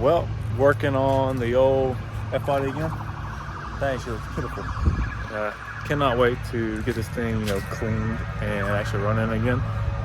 Well, working on the old Fbody again. That actually looks pitiful. Cannot wait to get this thing, cleaned and actually running again,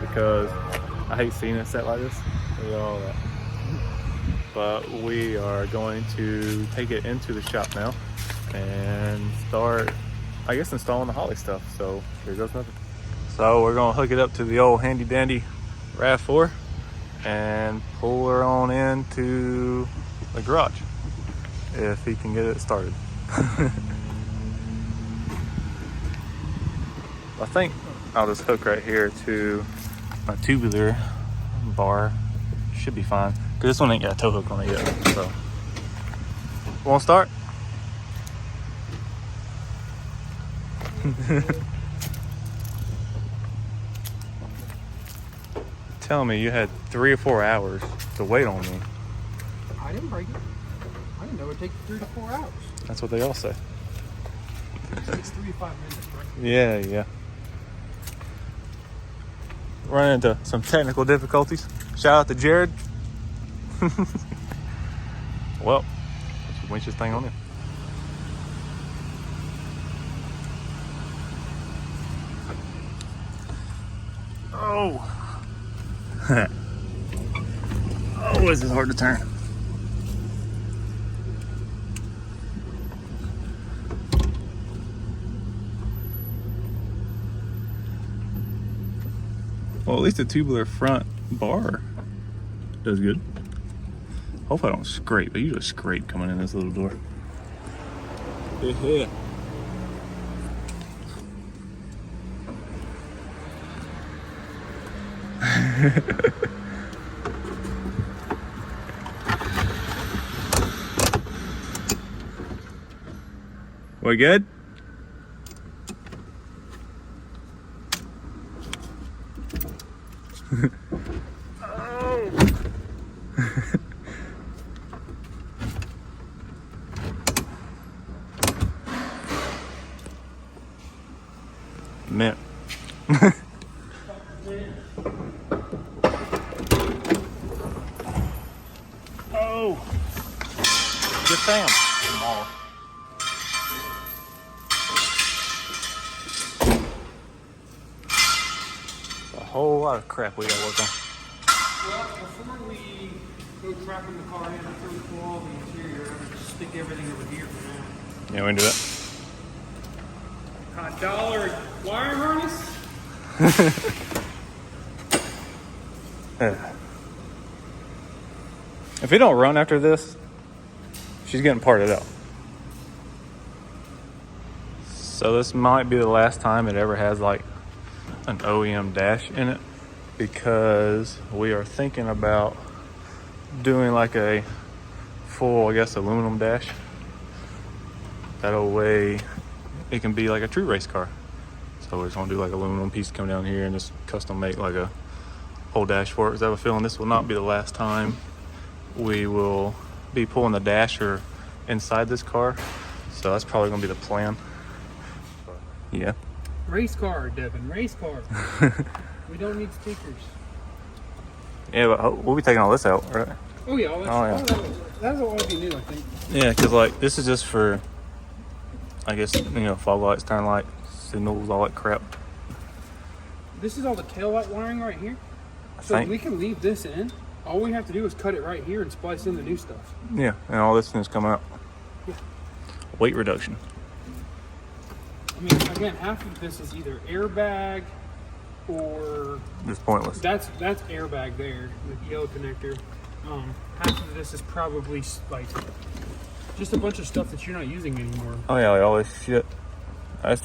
because I hate seeing it set like this with all that. But we are going to take it into the shop now and start, I guess, installing the Holly stuff. So here goes nothing. So we're gonna hook it up to the old handy dandy RAV4 and pull her on into the garage if he can get it started. I think I'll just hook right here to my tubular bar. Should be fine, because this one ain't got a tow hook on it yet. So won't start. Tell me you had 3 or 4 hours to wait on me. I didn't break it. I didn't know it would take 3 to 4 hours. That's what they all say. It takes 3 to 5 minutes, right? Yeah. Running into some technical difficulties. Shout out to Jared. Well, let's winch this thing on in. Oh. Oh, this is hard to turn. Well, at least the tubular front bar does good. Hope I don't scrape. I usually scrape coming in this little door. Yeah. We good? Oh. Man. Oh. Good Sam. Small. A whole lot of crap we gotta work on. Well, before we go tracking the car in, I throw we pull all the interior and just stick everything over here for now. Yeah, we can do that. $1 wiring harness. If it don't run after this, she's getting parted out. So this might be the last time it ever has like an OEM dash in it, because we are thinking about doing like a full, I guess, aluminum dash. That way it can be like a true race car. So we're just gonna do like aluminum piece come down here and just custom make like a whole dash for it, because I have a feeling this will not be the last time we will be pulling the dasher inside this car. So that's probably gonna be the plan. Yeah. Race car, Devin. Race car. We don't need stickers. Yeah, but we'll be taking all this out, right? Oh yeah. That's all be new, I think. Yeah, because like this is just for, I guess, fog lights, turn light, signals, all that crap. This is all the tail light wiring right here. I So think. we can leave this in. All we have to do is cut it right here and splice in the new stuff. Yeah, and all this things come out. Yeah. Weight reduction. I mean, again, half of this is either airbag or Just pointless. that's airbag there with the yellow connector. Half of this is probably like just a bunch of stuff that you're not using anymore. Oh yeah, like all this shit. There's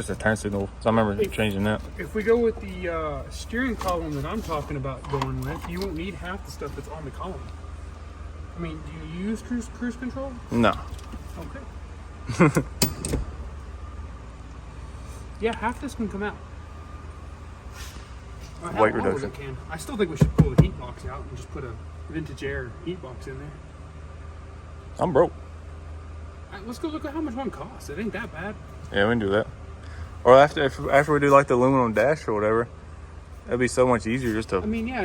the turn signal. So I remember changing that. If we go with the steering column that I'm talking about going with, you won't need half the stuff that's on the column. I mean, do you use cruise control? No. Okay. Yeah, half this can come out. Weight reduction. Can. I still think we should pull the heat box out and just put a vintage air heat box in there. I'm broke. All right, let's go look at how much one costs. It ain't that bad. Yeah, we can do that. Or after we do like the aluminum dash or whatever, It'd be so much easier just to. I mean, yeah,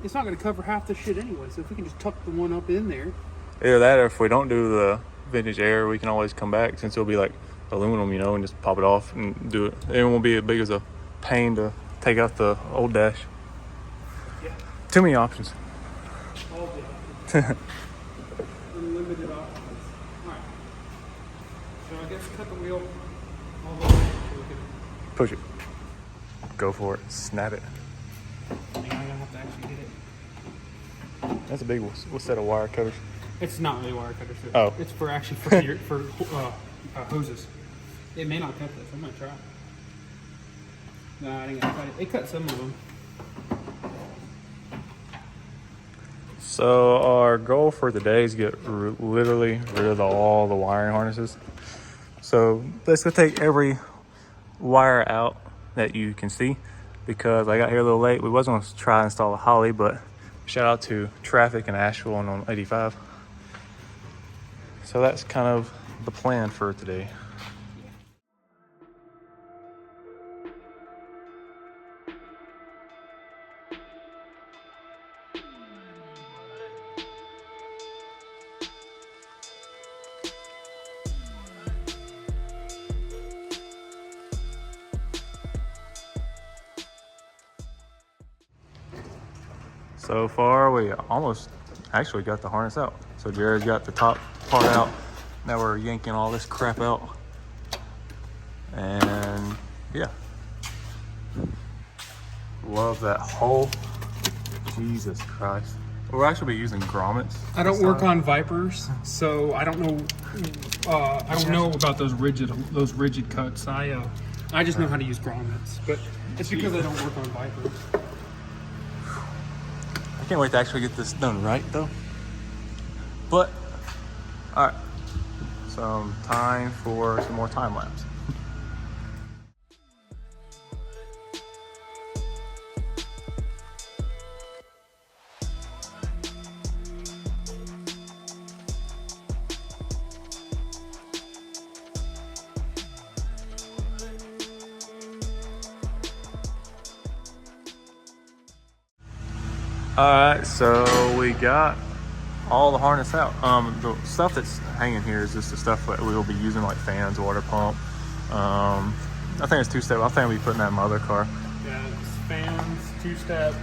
it's not going to cover half the shit anyway. So if we can just tuck the one up in there. Either that, or if we don't do the vintage air, we can always come back since it'll be like aluminum, you know, and just pop it off and do it. It won't be as big as a pain to take out the old dash. Yeah. Too many options. All the options. Unlimited options. All right. So I guess cut the wheel all the way so we can. Push it. Go for it. Snap it. I think I'm gonna have to actually hit it. That's a big set of wire cutters. It's not really wire cutters. Oh. It's for actually for hoses. It may not cut this. I'm gonna try. No, I ain't gonna cut it. It cut some of them. So our goal for today is get literally rid of all the wiring harnesses. So let's go take every wire out that you can see, because I got here a little late. We was going to try and install a Holly, but shout out to traffic in Asheville and on 85. So that's kind of the plan for today. So far, we almost actually got the harness out. So Jared got the top part out. Now we're yanking all this crap out. And yeah. Love that hole. Jesus Christ. We'll actually be using grommets. I don't work on Vipers, so I don't know. I don't know about those rigid cuts. I just know how to use grommets, but it's because I don't work on Vipers. I can't wait to actually get this done right though. But, all right, some time for some more time lapse. All right, so we got all the harness out. The stuff that's hanging here is just the stuff that we will be using, like fans, water pump. I think it's two-step. I think I'll be putting that in my other car. Yeah, it's fans, two-step.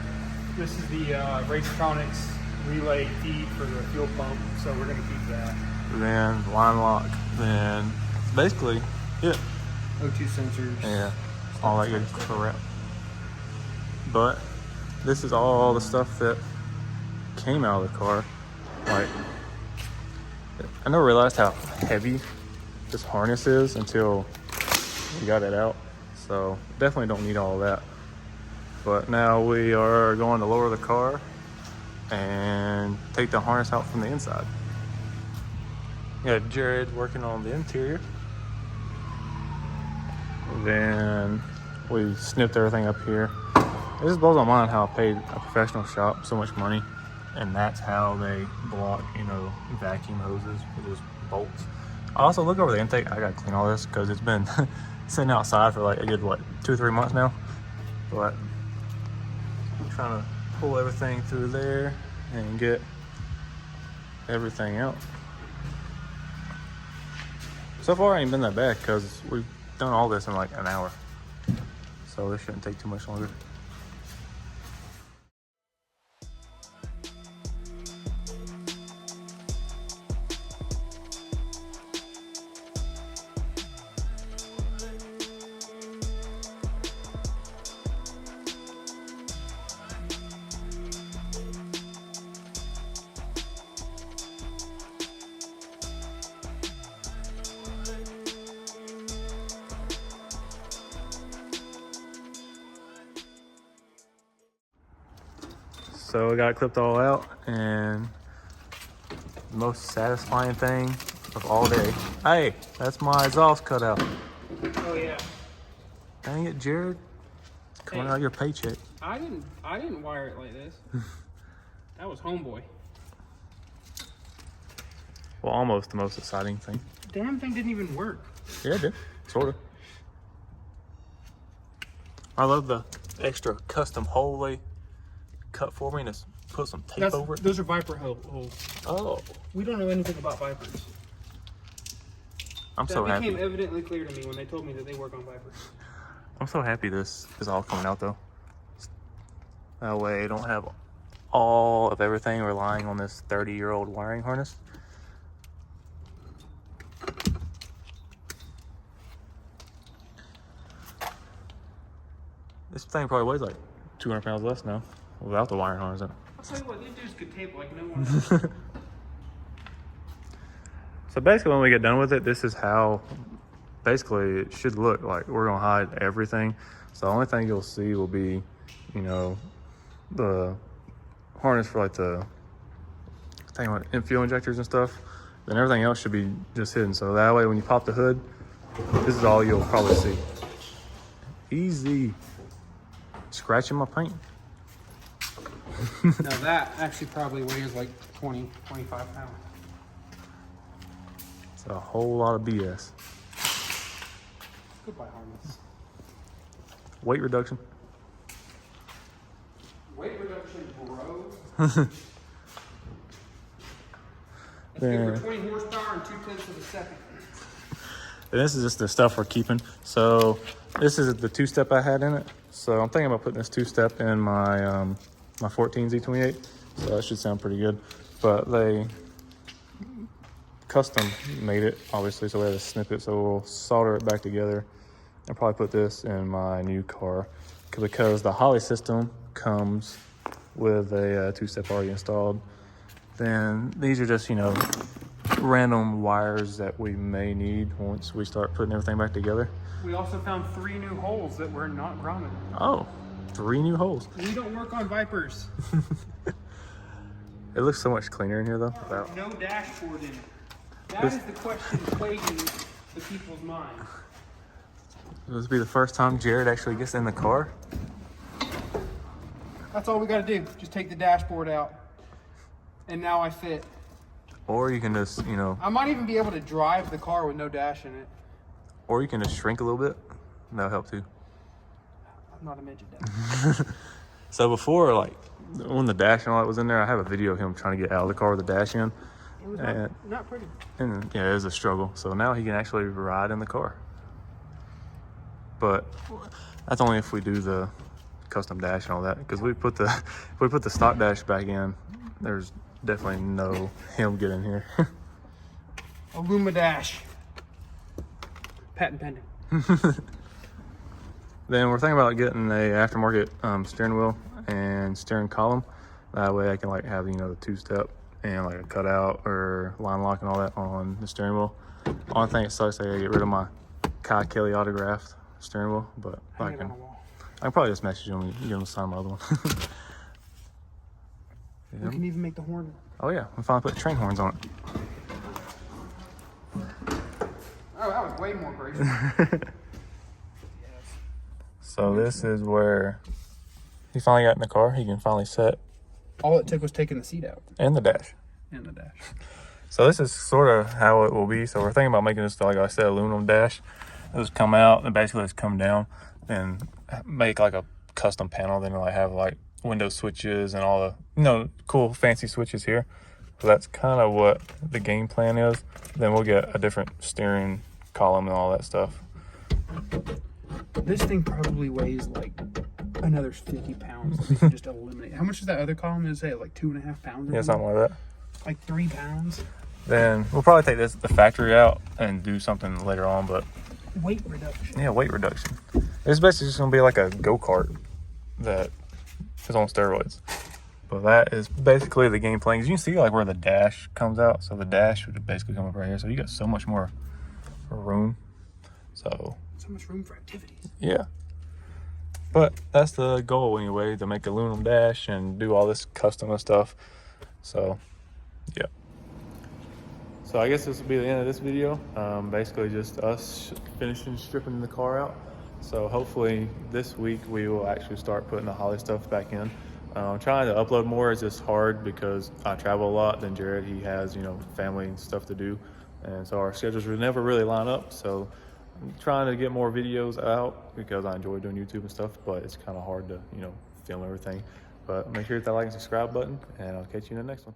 This is the Racetronics relay feed for the fuel pump, so we're gonna keep that. Then line lock. Then basically it. O2 sensors. Yeah, all that good crap. But this is all the stuff that came out of the car. Like, I never realized how heavy this harness is until we got it out. So definitely don't need all of that. But now we are going to lower the car and take the harness out from the inside. Yeah, Jared working on the interior. Then we snipped everything up here. It just blows my mind how I paid a professional shop so much money, and that's how they block, you know, vacuum hoses with just bolts. I also look over the intake. I gotta clean all this because it's been sitting outside for like a good, what, 2 or 3 months now. But I'm trying to pull everything through there and get everything out. So far, it ain't been that bad because we've done all this in like an hour. So this shouldn't take too much longer. So I got it clipped all out, and the most satisfying thing of all day. Hey, that's my exhaust cut out. Oh yeah. Dang it, Jared. It's coming out of your paycheck. I didn't wire it like this. That was homeboy. Well, almost the most exciting thing. Damn thing didn't even work. Yeah, it did. Sort of. I love the extra custom hole they cut for me and just put some tape over it. Those are Viper holes. Oh. We don't know anything about Vipers. I'm so happy. That became evidently clear to me when they told me that they work on Vipers. I'm so happy this is all coming out though. That way I don't have all of everything relying on this 30-year-old wiring harness. This thing probably weighs like 200 pounds less now without the wiring harness in it. I'll tell you what, these dudes could tape like no one else. So basically when we get done with it, this is how basically it should look. Like we're gonna hide everything. So the only thing you'll see will be, you know, the harness for like the thing with fuel injectors and stuff. Then everything else should be just hidden. So that way when you pop the hood, this is all you'll probably see. Easy. Scratching my paint. Now that actually probably weighs like 20, 25 pounds. It's a whole lot of BS. Goodbye harness. Weight reduction. Weight reduction, bro. That's good for 20 horsepower and 2/10 of a second. And this is just the stuff we're keeping. So this is the two-step I had in it. So I'm thinking about putting this two-step in my my 14 Z28. So that should sound pretty good. But they custom made it, obviously, so we had to snip it. So we'll solder it back together and probably put this in my new car because the Holley system comes with a two-step already installed. Then these are just, you know, random wires that we may need once we start putting everything back together. We also found 3 new holes that were not grommeted. Oh, 3 new holes. We don't work on Vipers. It looks so much cleaner in here though. There's no dashboard in it. That is the question plaguing the people's minds. This will be the first time Jared actually gets in the car. That's all we got to do. Just take the dashboard out. And now I fit. Or you can just, you know, I might even be able to drive the car with no dash in it. or you can just shrink a little bit. That'll help too. I'm not a midget. Dad. So before, like, when the dash and all that was in there, I have a video of him trying to get out of the car with the dash in. It was not pretty. And yeah, it was a struggle. So now he can actually ride in the car. But that's only if we do the custom dash and all that. Because if we put the stock dash back in, there's definitely no him getting here. Illuma Dash. Patent pending. Then we're thinking about getting a aftermarket steering wheel and steering column. That way I can like have, you know, the two-step and like a cutout or line lock and all that on the steering wheel. Only thing it sucks, I gotta get rid of my Kai Kelly autographed steering wheel, but I can probably just message him and get him to sign my other one. Yeah. We can even make the horn. Oh yeah, we finally put train horns on it. Oh, that was way more gracious. So this is where he finally got in the car. He can finally set. All it took was taking the seat out. And the dash. And the dash. So this is sort of how it will be. So we're thinking about making this, like I said, aluminum dash. It'll just come out and basically just come down and make like a custom panel. Then like have like window switches and all the, you know, cool fancy switches here. So that's kind of what the game plan is. Then we'll get a different steering column and all that stuff. This thing probably weighs like another 50 pounds. We can just eliminate. How much is that other column? Is it like 2.5 pounds? Yeah, something like that. Like 3 pounds. Then we'll probably take the factory out and do something later on, but weight reduction. Yeah, weight reduction. It's basically just gonna be like a go-kart that is on steroids. But that is basically the game plan. 'Cause you can see like where the dash comes out. So the dash would basically come up right here. So you got so much more room. So much room for activities. Yeah. But that's the goal anyway, to make aluminum dash and do all this custom stuff. So, yeah. So I guess this will be the end of this video. Basically just us finishing stripping the car out. So hopefully this week we will actually start putting the Holley stuff back in. Trying to upload more is just hard because I travel a lot. Then Jared, he has, you know, family and stuff to do. And so our schedules will never really line up. So I'm trying to get more videos out because I enjoy doing YouTube and stuff, but it's kind of hard to, film everything. But make sure to hit that like and subscribe button, and I'll catch you in the next one.